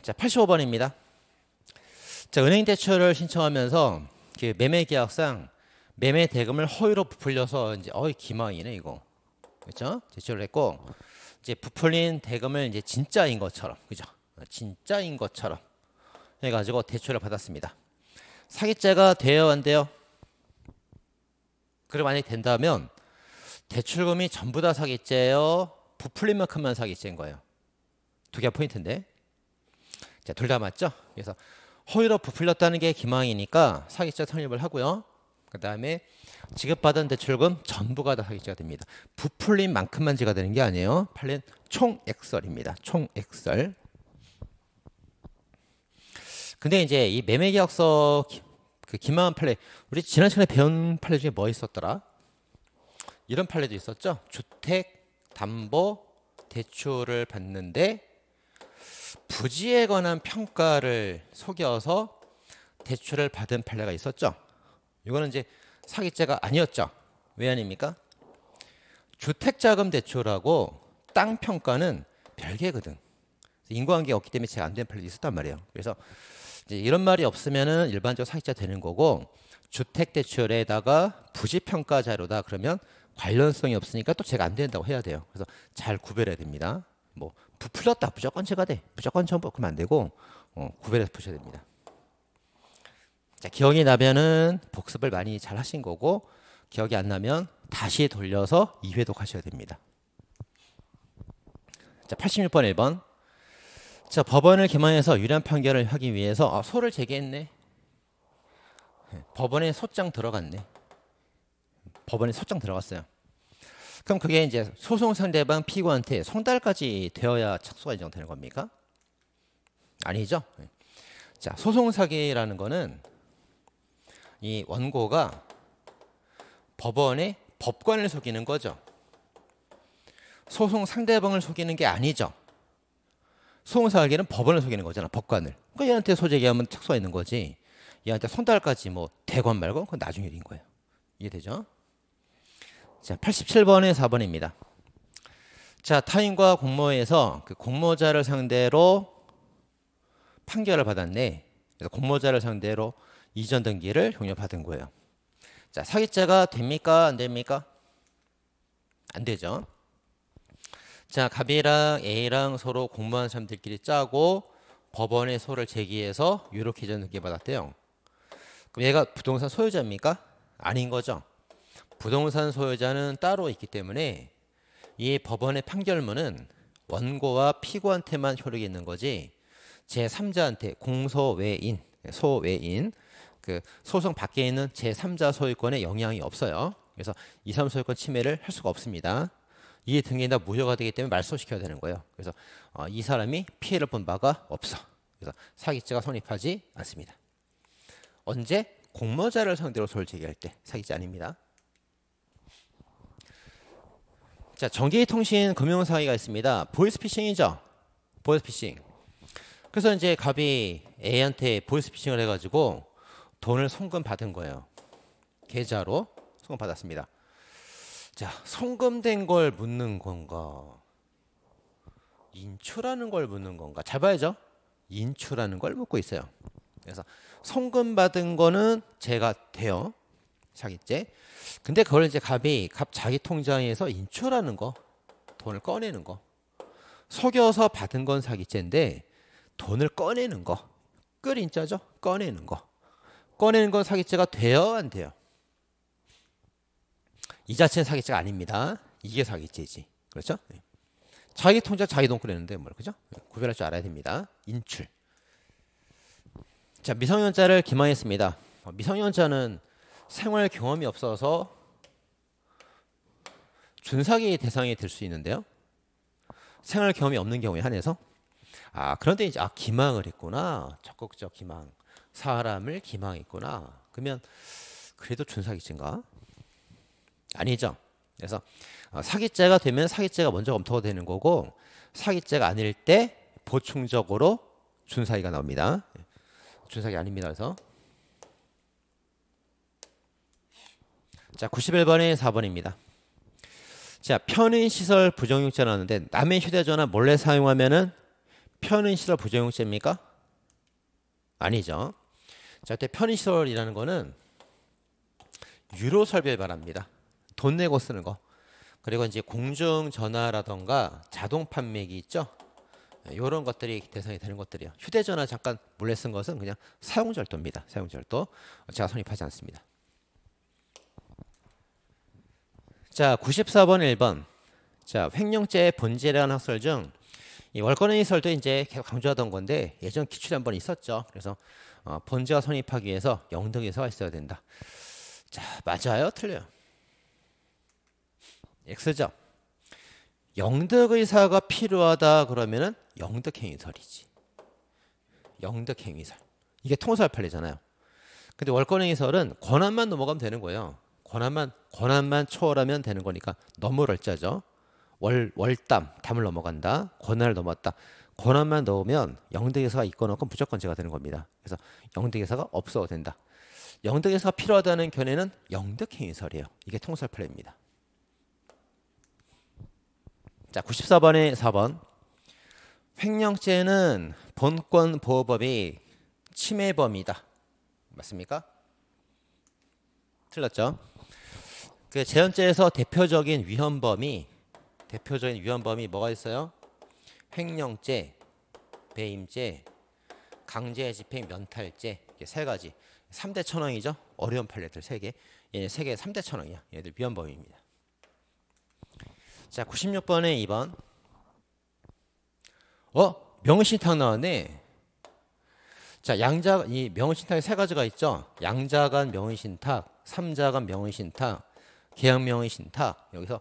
자, 85번입니다. 자, 은행 대출을 신청하면서 그 매매 계약상 매매 대금을 허위로 부풀려서 이제 기망이네 이거. 그렇죠? 제출을 했고 이제 부풀린 대금을 이제 진짜인 것처럼, 그죠? 진짜인 것처럼 해 가지고 대출을 받았습니다. 사기죄가 돼요, 안 돼요? 그럼 만약에 된다면 대출금이 전부 다 사기죄예요? 부풀린 만큼만 사기죄인 거예요. 두 개가 포인트인데. 자, 둘 다 맞죠? 그래서 허위로 부풀렸다는 게 기망이니까 사기죄 성립을 하고요. 그 다음에 지급받은 대출금 전부가 다 사기죄가 됩니다. 부풀린 만큼만 지가 되는 게 아니에요. 팔린 총액설입니다. 총액설. 근데 이제 이 매매계약서 그 기망한 판례, 우리 지난 시간에 배운 판례 중에 뭐 있었더라? 이런 판례도 있었죠. 주택 담보 대출을 받는데 부지에 관한 평가를 속여서 대출을 받은 판례가 있었죠. 이거는 이제 사기죄가 아니었죠. 왜 아닙니까? 주택자금 대출하고 땅 평가는 별개거든. 인과관계가 없기 때문에 제가 안 된 판례도 있었단 말이에요. 그래서 이제 이런 말이 없으면은 일반적으로 사기죄 되는 거고, 주택 대출에다가 부지 평가 자료다 그러면 관련성이 없으니까 또 제가 안 된다고 해야 돼요. 그래서 잘 구별해야 됩니다. 뭐 부풀렸다 무조건 제가 돼, 무조건 전부 그러면 안 되고 구별해서 푸셔야 됩니다. 자, 기억이 나면은 복습을 많이 잘 하신 거고, 기억이 안 나면 다시 돌려서 2회독 하셔야 됩니다. 자, 86번 1번. 자, 법원을 개망해서 유리한 판결을 하기 위해서 소를 제기했네. 법원에 소장 들어갔네. 법원에 소장 들어갔어요. 그럼 그게 이제 소송 상대방 피고한테 송달까지 되어야 착수가 인정되는 겁니까? 아니죠. 자, 소송 사기라는 거는 이 원고가 법원의 법관을 속이는 거죠. 소송 상대방을 속이는 게 아니죠. 소송 사기는 법원을 속이는 거잖아, 법관을. 그러니까 얘한테 소재기하면 착수가 있는 거지. 얘한테 손달까지 뭐 대관 말고 그건 나중 일인 거예요. 이해되죠? 자, 87번에 4번입니다. 자, 타인과 공모에서 그 공모자를 상대로 판결을 받았네. 그래서 공모자를 상대로 이전 등기를 용역받은 거예요. 자, 사기죄가 됩니까? 안 됩니까? 안 되죠. 자, 갑이랑 A랑 서로 공모한 사람들끼리 짜고 법원에 소를 제기해서 이렇게 이전 등기 받았대요. 그럼 얘가 부동산 소유자입니까? 아닌 거죠. 부동산 소유자는 따로 있기 때문에 이 법원의 판결문은 원고와 피고한테만 효력이 있는 거지 제3자한테 공소외인, 소외인, 그 소송 밖에 있는 제3자 소유권에 영향이 없어요. 그래서 이3 소유권 침해를 할 수가 없습니다. 이 등기는 다 무효가 되기 때문에 말소시켜야 되는 거예요. 그래서 이 사람이 피해를 본 바가 없어. 그래서 사기죄가 성립하지 않습니다. 언제? 공모자를 상대로 소를 제기할 때 사기죄 아닙니다. 자, 전기통신 금융사기가 있습니다. 보이스피싱이죠. 보이스피싱. 그래서 이제 갑이 A한테 보이스피싱을 해가지고 돈을 송금 받은 거예요. 계좌로 송금 받았습니다. 자, 송금된 걸 묻는 건가? 인출하는 걸 묻는 건가? 잘 봐야죠. 인출하는 걸 묻고 있어요. 그래서 송금 받은 거는 제가 돼요. 사기죄. 근데 그걸 이제 갑이 자기 통장에서 인출하는 거, 돈을 꺼내는 거, 속여서 받은 건 사기죄인데 돈을 꺼내는 거, 끌 인자죠. 꺼내는 거. 꺼내는 건 사기죄가 돼요, 안 돼요? 이 자체는 사기죄가 아닙니다. 이게 사기죄지. 그렇죠? 자기 통장 자기 돈 꺼내는데 뭘, 그죠? 구별할 줄 알아야 됩니다. 인출. 자, 미성년자를 기망했습니다. 미성년자는 생활 경험이 없어서 준사기 대상이 될 수 있는데요. 생활 경험이 없는 경우에 한해서 그런데 이제 기망을 했구나. 적극적 기망. 사람을 기망했구나. 그러면 그래도 준사기죄인가? 아니죠. 그래서 사기죄가 되면 사기죄가 먼저 검토가 되는 거고, 사기죄가 아닐 때 보충적으로 준사기가 나옵니다. 준사기 아닙니다. 그래서 자, 91번에 4번입니다. 자, 편의시설 부정용자 나왔는데 남의 휴대전화 몰래 사용하면은 편의시설 부정용죄입니까? 아니죠. 자, 그때 편의시설이라는 거는 유료 설비를 말합니다. 돈 내고 쓰는 거. 그리고 이제 공중전화라던가 자동 판매기 있죠. 이런 것들이 대상이 되는 것들이에요. 휴대전화 잠깐 몰래 쓴 것은 그냥 사용절도입니다. 사용절도. 제가 성립하지 않습니다. 자, 94번 1번. 자, 횡령죄의 본질이라는 학설 중 이 월권행위설도 이제 계속 강조하던 건데 예전 기출에 한번 있었죠. 그래서 본질과 성립하기 위해서 영득의사가 있어야 된다. 자, 맞아요? 틀려요? X죠. 영득의사가 필요하다 그러면은 영득행위설이지. 영득행위설. 이게 통설 판례잖아요. 근데 월권행위설은 권한만 넘어가면 되는 거예요. 권한만 초월하면 되는 거니까 너무 얼짜죠. 월담, 담을 넘어간다. 권한을 넘었다. 권한만 넣으면 영득의사가 있거나 없건 무조건 제가 되는 겁니다. 그래서 영득의사가 없어도 된다. 영득의사가 필요하다는 견해는 영득행위설이에요. 이게 통설 판례입니다. 자, 94번에 4번. 횡령죄는 본권보호법이 침해범이다. 맞습니까? 틀렸죠? 그 재헌죄에서 대표적인 위헌범이 뭐가 있어요? 횡령죄, 배임죄, 강제집행 면탈죄. 이게 세 가지. 3대 천왕이죠. 어려운 판례들 3개. 얘네 3개 3대 천왕이야. 얘들 위헌범입니다. 자, 96번에 2번. 명의신탁 나왔네. 자, 이 명의신탁에 3가지가 있죠. 양자간 명의신탁, 3자간 명의신탁, 계약명의신탁. 여기서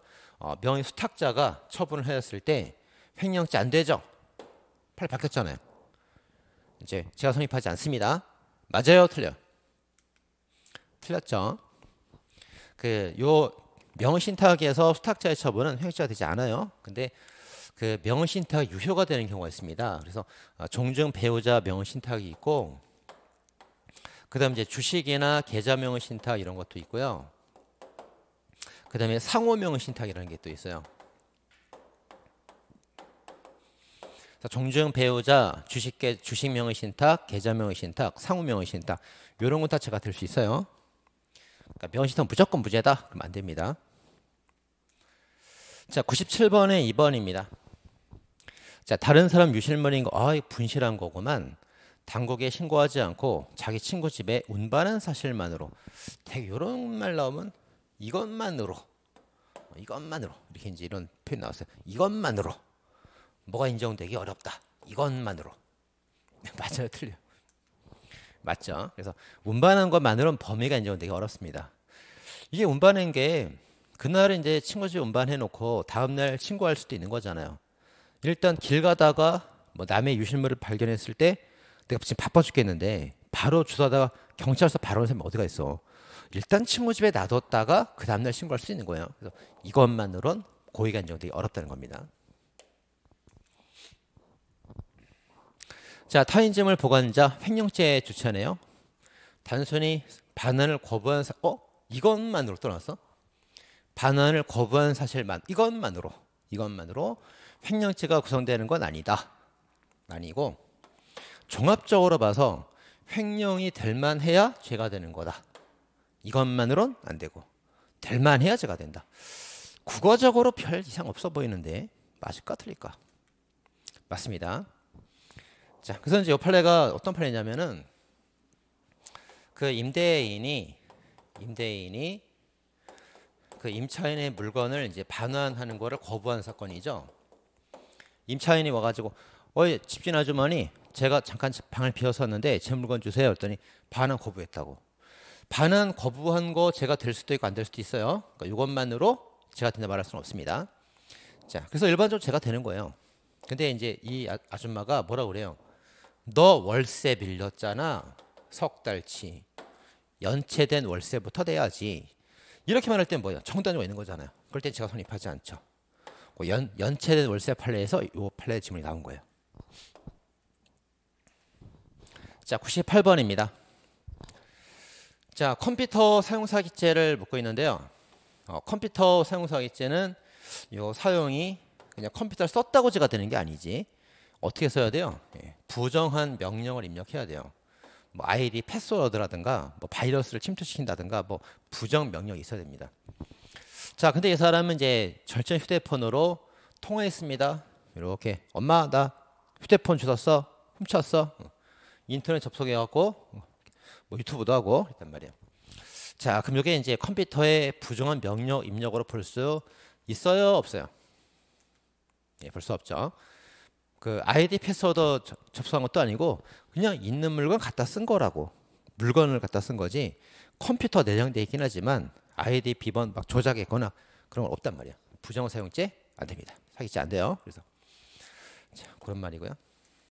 명의수탁자가 처분을 하였을 때 횡령죄 안 되죠. 판례 바뀌었잖아요. 이제 제가 성립하지 않습니다. 맞아요? 틀려요? 틀렸죠. 요 명의신탁에서 수탁자의 처분은 횡령죄가 되지 않아요. 근데 그 명의신탁이 유효가 되는 경우가 있습니다. 그래서 종중 배우자 명의신탁이 있고, 그다음 이제 주식이나 계좌 명의신탁 이런 것도 있고요. 그다음에 상호 명의신탁이라는 게 또 있어요. 종중 배우자, 주식 명의신탁, 계좌 명의신탁, 상호 명의신탁 이런 건 다 제가 될 수 있어요. 그러니까 명의신탁 무조건 무죄다. 그러면 안 됩니다. 자, 97번에 2번입니다. 자, 다른 사람 유실물인 거, 분실한 거구만. 당국에 신고하지 않고 자기 친구 집에 운반한 사실만으로. 되게 이런 말 나오면 이것만으로 이렇게 이제 이런 표현 나왔어요. 이것만으로 뭐가 인정되기 어렵다. 이것만으로. 맞아요, 틀려? 맞죠? 그래서 운반한 것만으로는 범위가 인정되기 어렵습니다. 이게 운반한 게 그날은 이제 친구 집 운반해 놓고 다음날 신고할 수도 있는 거잖아요. 일단 길 가다가 뭐 남의 유실물을 발견했을 때 내가 지금 바빠 죽겠는데 바로 주소하다가 경찰서 바로 오는 사람이 어디가 있어. 일단 친구 집에 놔뒀다가 그 다음날 신고할 수 있는 거예요. 그래서 이것만으로는 고의가 인정되기 어렵다는 겁니다. 자, 타인증을 보관한 자 횡령죄에 주체하네요. 단순히 반환을 거부한 이것만으로 또 나왔어? 반환을 거부한 사실만 이것만으로 횡령죄가 구성되는 건 아니고 종합적으로 봐서 횡령이 될 만해야 죄가 되는 거다. 이것만으로는 안 되고 될 만해야 죄가 된다. 국어적으로 별 이상 없어 보이는데 맞을까 틀릴까? 맞습니다. 자, 그래서 이제 이 판례가 어떤 판례냐면은 그 임대인이 그 임차인의 물건을 이제 반환하는 거를 거부한 사건이죠. 임차인이 와가지고 집주인 아주머니 제가 잠깐 방을 비웠었는데 제 물건 주세요 했더니 반환 거부했다고. 반환 거부한 거 제가 될 수도 있고 안 될 수도 있어요. 그러니까 이것만으로 제가 된다 말할 수는 없습니다. 자, 그래서 일반적으로 제가 되는 거예요. 근데 이제 이 아줌마가 뭐라 그래요? 너 월세 빌렸잖아. 석 달치. 연체된 월세부터 내야지. 이렇게 말할 땐 뭐예요? 청구단위가 있는 거잖아요. 그럴 땐 제가 성립하지 않죠. 연체된 월세 판례에서 이 판례 지문이 나온 거예요. 자, 98번입니다. 자, 컴퓨터 사용사기죄를 묻고 있는데요. 컴퓨터 사용사기죄는 요 사용이 그냥 컴퓨터를 썼다고 죄가 되는 게 아니지. 어떻게 써야 돼요? 예, 부정한 명령을 입력해야 돼요. 뭐 아이디 패스워드라든가 뭐 바이러스를 침투시킨다든가 뭐 부정 명령이 있어야 됩니다. 자, 근데 이 사람은 이제 절전 휴대폰으로 통화했습니다. 이렇게 엄마 나 휴대폰 주웠어, 훔쳤어. 인터넷 접속해갖고 뭐 유튜브도 하고 있단 말이에요. 자, 그럼 이게 이제 컴퓨터에 부정한 명령 입력으로 볼 수 있어요, 없어요? 예, 볼 수 없죠. 그 아이디 패스워드 접속한 것도 아니고 그냥 있는 물건 갖다 쓴 거라고. 물건을 갖다 쓴 거지. 컴퓨터 내장돼 있긴 하지만 아이디 비번 막 조작했거나 그런 건 없단 말이야. 부정 사용죄 안 됩니다. 사기죄 안 돼요. 그래서 자, 그런 말이고요.